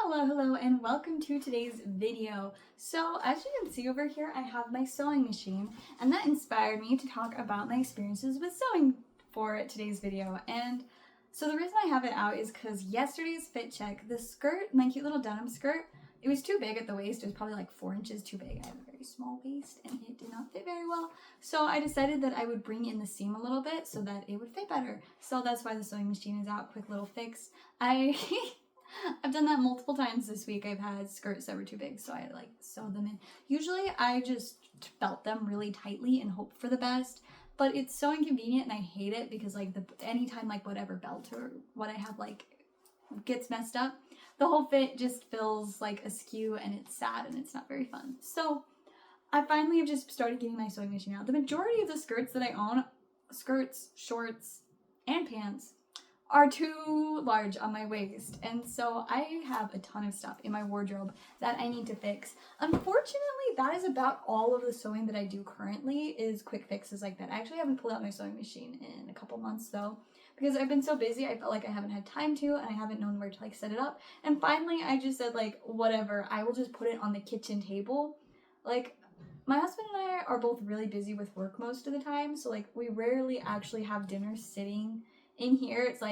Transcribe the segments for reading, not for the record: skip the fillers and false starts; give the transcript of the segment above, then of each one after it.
Hello, and welcome to today's video. So, as you can see over here, I have my sewing machine, and that inspired me to talk about my experiences with sewing for today's video. And so the reason I have it out is because yesterday's fit check, the skirt, my cute little denim skirt, it was too big at the waist. It was probably like 4 inches too big. I have a very small waist, and it did not fit very well. So I decided that I would bring in the seam a little bit so that it would fit better. So that's why the sewing machine is out. Quick little fix. I've done that multiple times this week. I've had skirts that were too big, so I sewed them in. Usually I just belt them really tightly and hope for the best, but it's so inconvenient and I hate it because anytime whatever belt or what I have gets messed up, the whole fit just feels askew and it's sad and it's not very fun. So I finally have just started getting my sewing machine out. The majority of the skirts that I own, skirts, shorts, and pants, are too large on my waist, and so I have a ton of stuff in my wardrobe that I need to fix. Unfortunately, that is about all of the sewing that I do currently is quick fixes like that. I actually haven't pulled out my sewing machine in a couple months though, because I've been so busy. I felt like I haven't had time to, and I haven't known where to set it up. And finally I just said whatever, I will just put it on the kitchen table. My husband and I are both really busy with work most of the time, so we rarely actually have dinner sitting in here. It's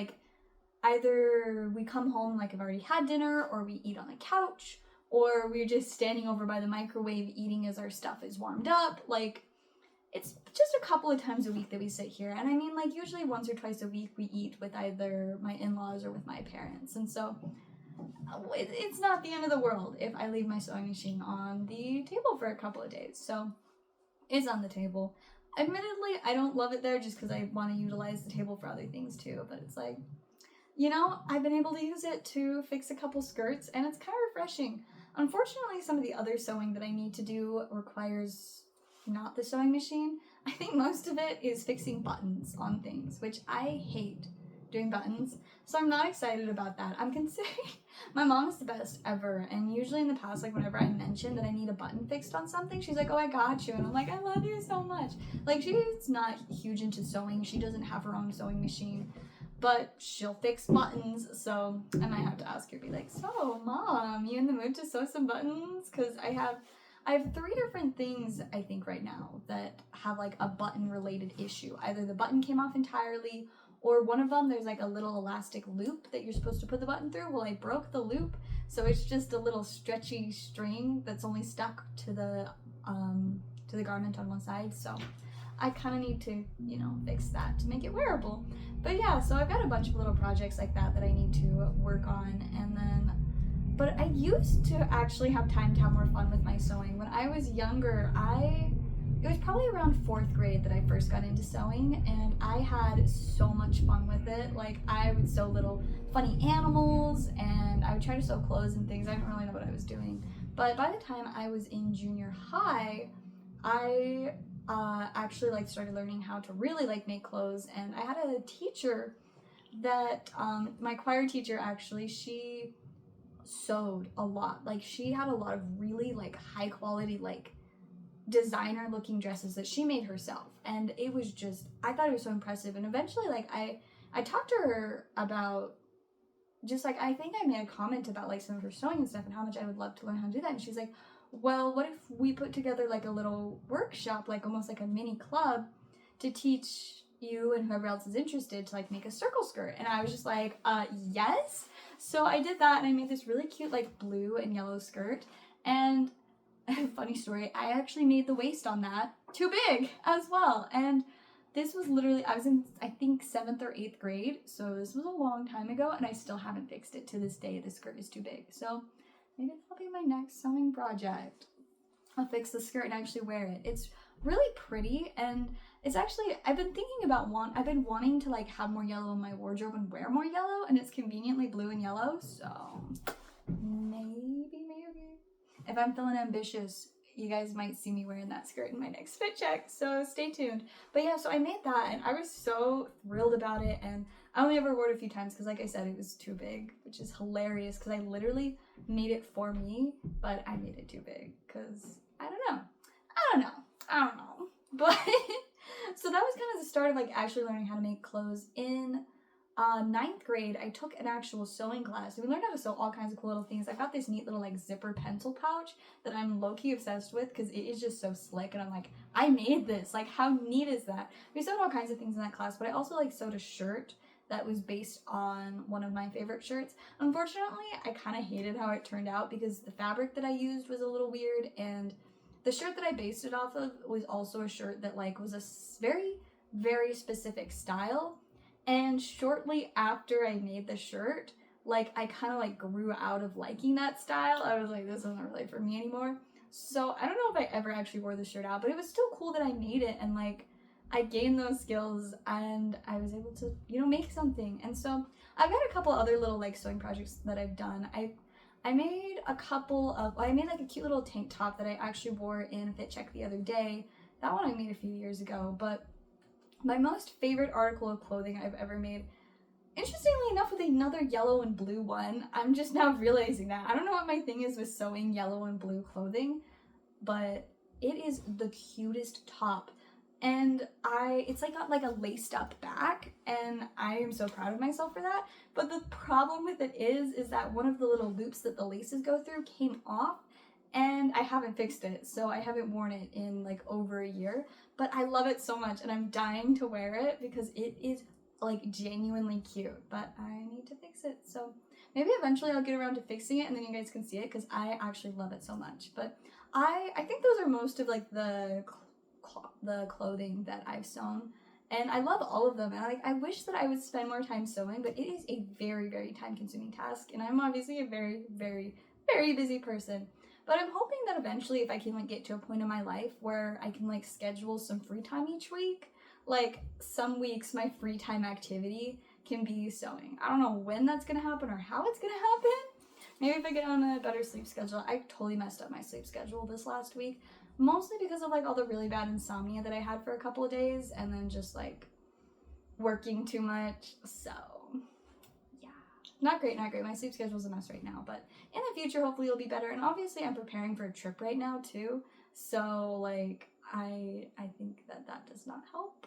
either we come home I've already had dinner, or we eat on the couch, or we're just standing over by the microwave eating as our stuff is warmed up. It's just a couple of times a week that we sit here, and I mean usually once or twice a week we eat with either my in-laws or with my parents, and so it's not the end of the world if I leave my sewing machine on the table for a couple of days. So it's on the table. Admittedly, I don't love it there just because I want to utilize the table for other things too, but it's I've been able to use it to fix a couple skirts, and it's kind of refreshing. Unfortunately, some of the other sewing that I need to do requires not the sewing machine. I think most of it is fixing buttons on things, which I hate doing buttons, so I'm not excited about that. I'm considering, my mom is the best ever, and usually in the past, whenever I mention that I need a button fixed on something, she's like, oh, I got you, and I'm like, I love you so much. She's not huge into sewing. She doesn't have her own sewing machine, but she'll fix buttons, so I might have to ask her, be like, so Mom, you in the mood to sew some buttons? Because I have 3 different things, I think, right now that have a button related issue. Either the button came off entirely, or one of them, there's a little elastic loop that you're supposed to put the button through. Well, I broke the loop, so it's just a little stretchy string that's only stuck to the garment on one side. So I kind of need to, fix that to make it wearable. But yeah, so I've got a bunch of little projects like that I need to work on, but I used to actually have time to have more fun with my sewing. When I was younger, it was probably around 4th grade that I first got into sewing, and I had so much fun with it. I would sew little funny animals, and I would try to sew clothes and things. I didn't really know what I was doing. But by the time I was in junior high, I actually started learning how to really make clothes, and I had a teacher that, my choir teacher actually, she sewed a lot. She had a lot of really high quality designer looking dresses that she made herself, and it was just, I thought it was so impressive. And eventually I talked to her about just I think I made a comment about some of her sewing and stuff and how much I would love to learn how to do that, and she's like, well, what if we put together a little workshop, almost a mini club, to teach you and whoever else is interested to make a circle skirt. And I was just like, yes. So I did that, and I made this really cute blue and yellow skirt. And funny story, I actually made the waist on that too big as well. And this was literally, I was in, I think, 7th or 8th grade, so this was a long time ago, and I still haven't fixed it to this day. The skirt is too big. So maybe that'll be my next sewing project. I'll fix the skirt and actually wear it. It's really pretty, and it's actually, I've been wanting to have more yellow in my wardrobe and wear more yellow, and it's conveniently blue and yellow, so maybe. If I'm feeling ambitious, you guys might see me wearing that skirt in my next fit check, so stay tuned. But yeah, so I made that, and I was so thrilled about it, and I only ever wore it a few times because, like I said, it was too big, which is hilarious because I literally made it for me, but I made it too big because I don't know. But so that was kind of the start of actually learning how to make clothes in ninth grade, I took an actual sewing class. We learned how to sew all kinds of cool little things. I got this neat little like zipper pencil pouch that I'm low-key obsessed with because it is just so slick, and I'm like, I made this. Like, how neat is that? We sewed all kinds of things in that class, but I also like sewed a shirt that was based on one of my favorite shirts. Unfortunately, I kind of hated how it turned out because the fabric that I used was a little weird, and the shirt that I based it off of was also a shirt that like was a very, very specific style. And shortly after I made the shirt, like I kind of like grew out of liking that style. I was like, this isn't really for me anymore. So I don't know if I ever actually wore the shirt out, but it was still cool that I made it, and like I gained those skills and I was able to, you know, make something. And so I've got a couple other little like sewing projects that I've done. I made I made like a cute little tank top that I actually wore in Fit Check the other day. That one I made a few years ago, but my most favorite article of clothing I've ever made, interestingly enough, with another yellow and blue one. I'm just now realizing that. I don't know what my thing is with sewing yellow and blue clothing, but it is the cutest top. And it's like got like a laced up back, and I am so proud of myself for that. But the problem with it is that one of the little loops that the laces go through came off, and I haven't fixed it, so I haven't worn it in like over a year. But I love it so much, and I'm dying to wear it because it is like genuinely cute, but I need to fix it. So maybe eventually I'll get around to fixing it and then you guys can see it because I actually love it so much. But I think those are most of like the clothing that I've sewn, and I love all of them. And I wish that I would spend more time sewing, but it is a very, very time consuming task, and I'm obviously a very, very, very busy person. But I'm hoping that eventually if I can like get to a point in my life where I can like schedule some free time each week, like some weeks my free time activity can be sewing. I don't know when that's gonna happen or how it's gonna happen. Maybe if I get on a better sleep schedule. I totally messed up my sleep schedule this last week, mostly because of like all the really bad insomnia that I had for a couple of days, and then just like working too much. So yeah, not great. My sleep schedule's a mess right now, but in the future hopefully it'll be better. And obviously I'm preparing for a trip right now too, so like I think that does not help.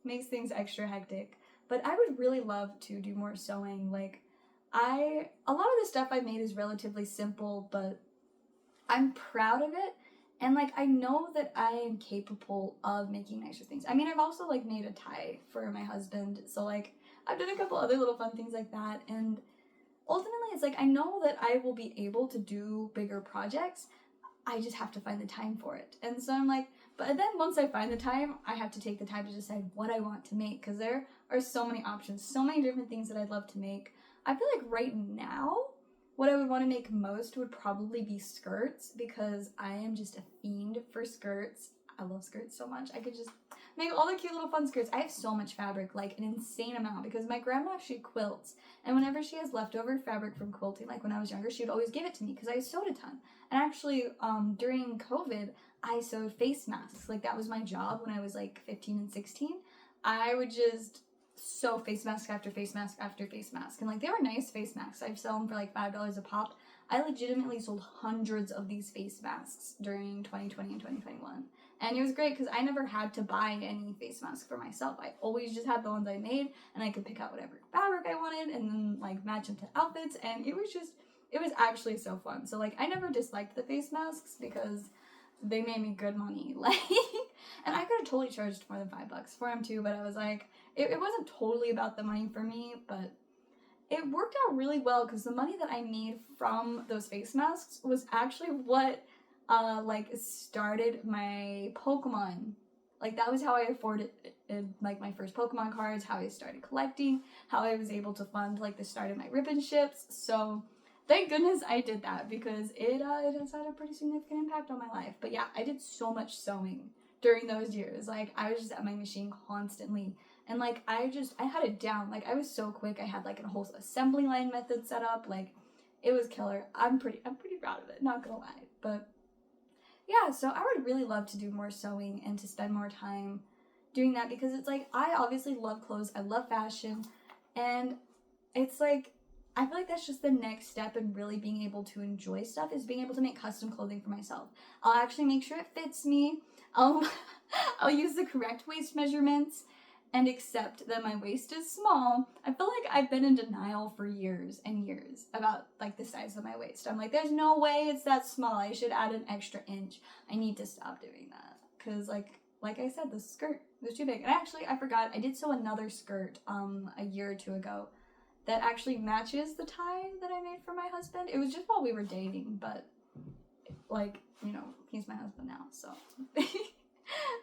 Makes things extra hectic. But I would really love to do more sewing. Like a lot of the stuff I made is relatively simple, but I'm proud of it. And like I know that I am capable of making nicer things. I mean, I've also like made a tie for my husband, so like I've done a couple other little fun things like that. And ultimately it's like I know that I will be able to do bigger projects. I just have to find the time for it. And so I'm like, but then once I find the time, I have to take the time to decide what I want to make, because there are so many options, so many different things that I'd love to make. I feel like right now, what I would want to make most would probably be skirts, because I am just a fiend for skirts. I love skirts so much. I could just make all the cute little fun skirts. I have so much fabric, like an insane amount, because my grandma, she quilts, and whenever she has leftover fabric from quilting, like when I was younger, she would always give it to me because I sewed a ton. And actually, during COVID, I sewed face masks. Like that was my job when I was like 15 and 16. I would just sew face mask after face mask after face mask, and like they were nice face masks. I'd sell them for like $5 a pop. I legitimately sold hundreds of these face masks during 2020 and 2021. And it was great because I never had to buy any face masks for myself. I always just had the ones I made, and I could pick out whatever fabric I wanted and then like match them to outfits, and it was actually so fun. So like I never disliked the face masks because they made me good money. Like, and I could have totally charged more than $5 for them too, but I was like, it wasn't totally about the money for me, but it worked out really well because the money that I made from those face masks was actually what like started my Pokemon. Like that was how I afforded like my first Pokemon cards, how I started collecting, how I was able to fund like the start of my ribbon ships. So thank goodness I did that, because it has had a pretty significant impact on my life. But yeah, I did so much sewing during those years. Like I was just at my machine constantly, and like I had it down. Like I was so quick. I had like a whole assembly line method set up. Like it was killer. I'm pretty proud of it, not gonna lie. But yeah, so I would really love to do more sewing and to spend more time doing that, because it's like I obviously love clothes. I love fashion, and it's like I feel like that's just the next step in really being able to enjoy stuff, is being able to make custom clothing for myself. I'll actually make sure it fits me. I'll use the correct waist measurements, and accept that my waist is small. I feel like I've been in denial for years and years about like the size of my waist. I'm like, there's no way it's that small. I should add an extra inch. I need to stop doing that because like I said, the skirt was too big. And actually, I forgot, I did sew another skirt a year or two ago that actually matches the tie that I made for my husband. It was just while we were dating, but like, you know, he's my husband now, so.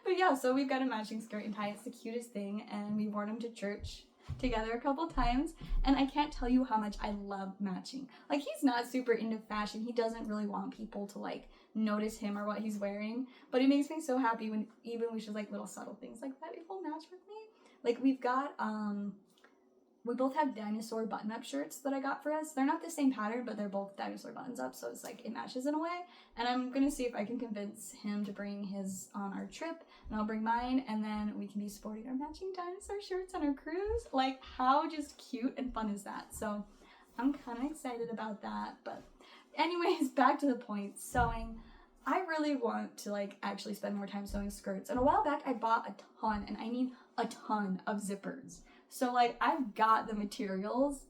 But yeah, so we've got a matching skirt and tie. It's the cutest thing, and we wore them to church together a couple times, and I can't tell you how much I love matching. Like, he's not super into fashion. He doesn't really want people to like notice him or what he's wearing, but it makes me so happy when even with just like little subtle things like that, it will match with me. Like, we've got we both have dinosaur button-up shirts that I got for us. They're not the same pattern, but they're both dinosaur buttons up, so it's like it matches in a way. And I'm gonna see if I can convince him to bring his on our trip, and I'll bring mine, and then we can be sporting our matching dinosaur shirts on our cruise. Like, how just cute and fun is that? So I'm kind of excited about that. But anyways, back to the point, sewing. I really want to like actually spend more time sewing skirts. And a while back I bought a ton, and I need a ton of zippers. So like, I've got the materials.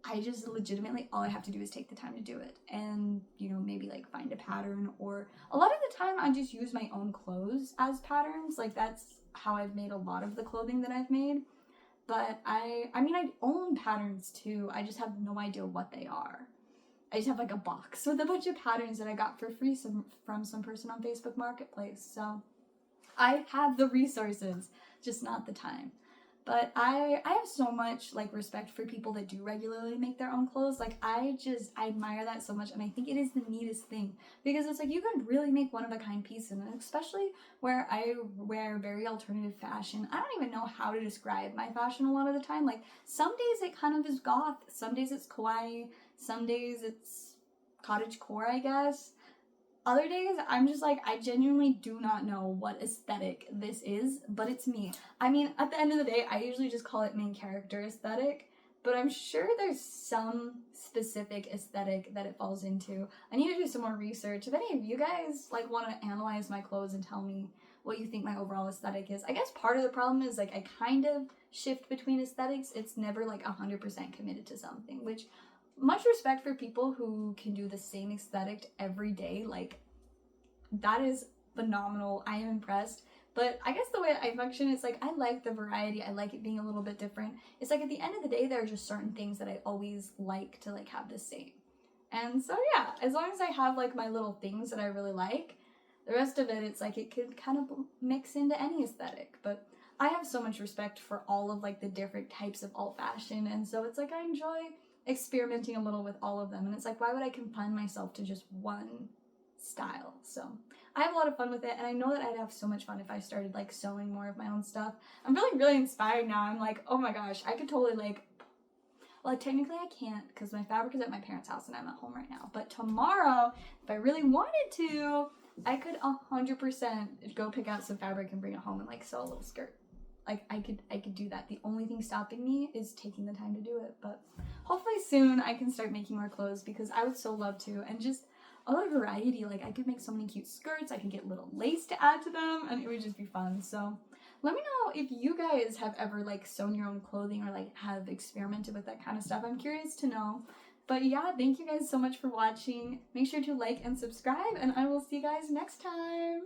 I just legitimately, all I have to do is take the time to do it. And, you know, maybe like find a pattern, or a lot of the time I just use my own clothes as patterns. Like, that's how I've made a lot of the clothing that I've made. But I mean, I own patterns too. I just have no idea what they are. I just have like a box with a bunch of patterns that I got for free from some person on Facebook Marketplace. So I have the resources, just not the time. But I have so much like respect for people that do regularly make their own clothes. Like, I admire that so much, and I think it is the neatest thing, because it's like you can really make one of a kind pieces, and especially where I wear very alternative fashion. I don't even know how to describe my fashion a lot of the time. Like, some days it kind of is goth, some days it's kawaii, some days it's cottagecore, I guess. Other days, I'm just like, I genuinely do not know what aesthetic this is, but it's me. I mean, at the end of the day, I usually just call it main character aesthetic, but I'm sure there's some specific aesthetic that it falls into. I need to do some more research. If any of you guys like want to analyze my clothes and tell me what you think my overall aesthetic is. I guess part of the problem is like I kind of shift between aesthetics. It's never like 100% committed to something, which much respect for people who can do the same aesthetic every day. Like, that is phenomenal. I am impressed. But I guess the way I function is like, I like the variety. I like it being a little bit different. It's like at the end of the day, there are just certain things that I always like to like have the same. And so yeah, as long as I have like my little things that I really like, the rest of it, it's like it could kind of mix into any aesthetic. But I have so much respect for all of like the different types of alt fashion. And so it's like I enjoy experimenting a little with all of them, and it's like, why would I confine myself to just one style? So I have a lot of fun with it, and I know that I'd have so much fun if I started like sewing more of my own stuff. I'm really inspired now. I'm like, oh my gosh, I could totally like, well, technically I can't because my fabric is at my parents' house and I'm at home right now, but tomorrow, if I really wanted to, I could 100% go pick out some fabric and bring it home and like sew a little skirt. Like, I could do that. The only thing stopping me is taking the time to do it. But hopefully soon I can start making more clothes, because I would so love to. And just a lot of variety. Like, I could make so many cute skirts. I could get little lace to add to them, and it would just be fun. So let me know if you guys have ever like sewn your own clothing or like have experimented with that kind of stuff. I'm curious to know. But yeah, thank you guys so much for watching. Make sure to like and subscribe, and I will see you guys next time.